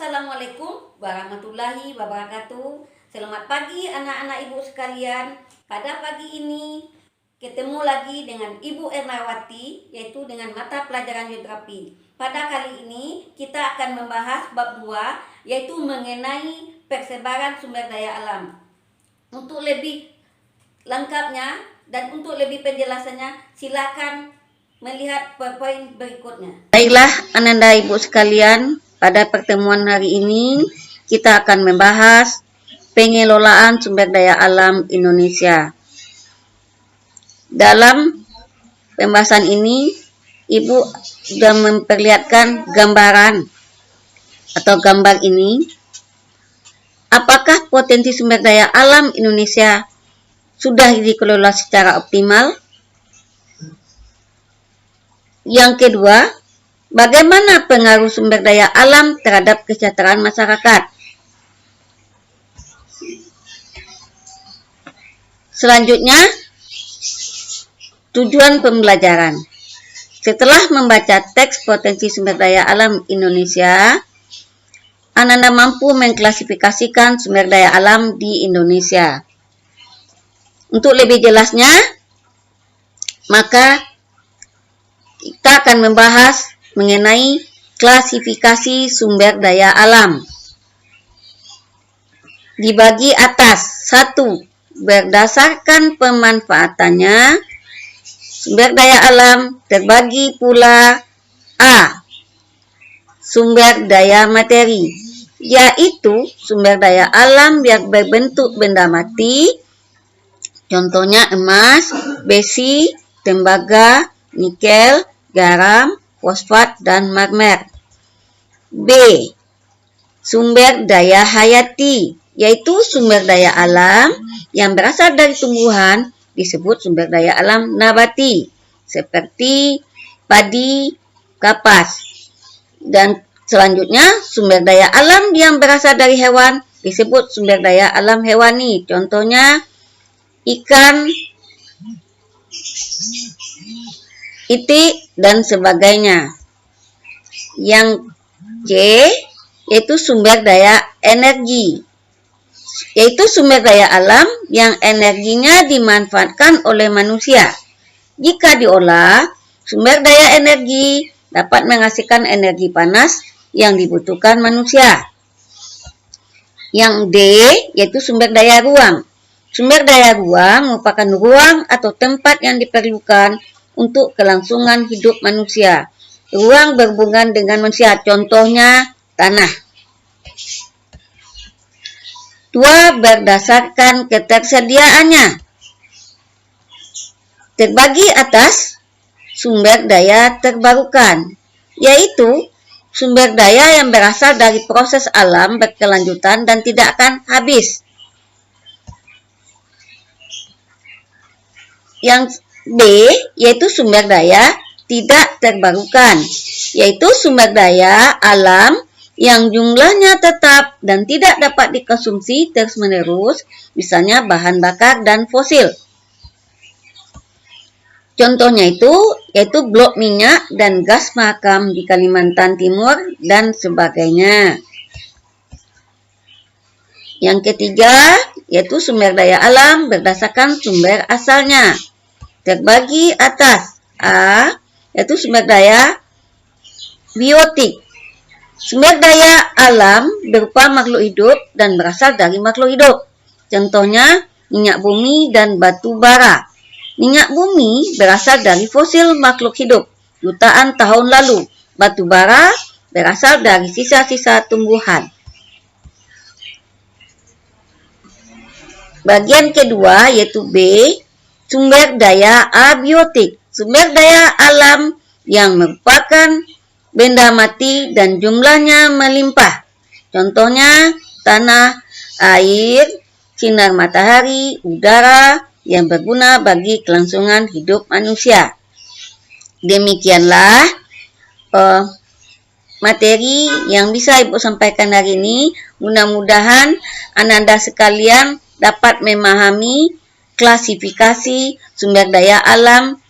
Assalamualaikum warahmatullahi wabarakatuh. Selamat pagi anak-anak ibu sekalian. Pada pagi ini ketemu lagi dengan Ibu Ernawati, yaitu dengan mata pelajaran geografi. Pada kali ini kita akan membahas bab 2, yaitu mengenai persebaran sumber daya alam. Untuk lebih lengkapnya dan untuk lebih penjelasannya, silakan melihat poin berikutnya. Baiklah Ananda ibu sekalian, pada pertemuan hari ini kita akan membahas pengelolaan sumber daya alam Indonesia. Dalam pembahasan ini, Ibu sudah memperlihatkan gambaran atau gambar ini. Apakah potensi sumber daya alam Indonesia sudah dikelola secara optimal? Yang kedua, bagaimana pengaruh sumber daya alam terhadap kesejahteraan masyarakat? Selanjutnya, tujuan pembelajaran. Setelah membaca teks potensi sumber daya alam Indonesia, Ananda mampu mengklasifikasikan sumber daya alam di Indonesia. Untuk lebih jelasnya, maka kita akan membahas mengenai klasifikasi sumber daya alam. Dibagi atas. 1. Berdasarkan pemanfaatannya, sumber daya alam terbagi pula A. Sumber daya materi, yaitu sumber daya alam yang berbentuk benda mati, contohnya emas, besi, tembaga, nikel, garam, fosfat, dan marmer. B. Sumber daya hayati, yaitu sumber daya alam yang berasal dari tumbuhan, disebut sumber daya alam nabati, seperti padi, kapas. Dan selanjutnya, sumber daya alam yang berasal dari hewan disebut sumber daya alam hewani, contohnya ikan, itik, dan sebagainya. Yang C, yaitu sumber daya energi, yaitu sumber daya alam yang energinya dimanfaatkan oleh manusia. Jika diolah, sumber daya energi dapat menghasilkan energi panas yang dibutuhkan manusia. Yang D, yaitu sumber daya ruang. Sumber daya ruang merupakan ruang atau tempat yang diperlukan untuk kelangsungan hidup manusia. Ruang berhubungan dengan manusia, contohnya tanah. 2. Berdasarkan ketersediaannya. Terbagi atas sumber daya terbarukan, yaitu sumber daya yang berasal dari proses alam berkelanjutan dan tidak akan habis. Yang D, yaitu sumber daya tidak terbarukan, yaitu sumber daya alam yang jumlahnya tetap dan tidak dapat dikonsumsi terus-menerus, misalnya bahan bakar dan fosil. Contohnya yaitu blok minyak dan gas mahakam di Kalimantan Timur dan sebagainya. Yang ketiga, yaitu sumber daya alam berdasarkan sumber asalnya. Terbagi atas. A, yaitu sumber daya biotik. Sumber daya alam berupa makhluk hidup dan berasal dari makhluk hidup. Contohnya minyak bumi dan batu bara. Minyak bumi berasal dari fosil makhluk hidup jutaan tahun lalu. Batu bara berasal dari sisa-sisa tumbuhan. Bagian kedua yaitu B, sumber daya abiotik. Sumber daya alam yang merupakan benda mati dan jumlahnya melimpah. Contohnya tanah, air, sinar matahari, udara yang berguna bagi kelangsungan hidup manusia. Demikianlah materi yang bisa Ibu sampaikan hari ini. Mudah-mudahan Ananda sekalian dapat memahami klasifikasi sumber daya alam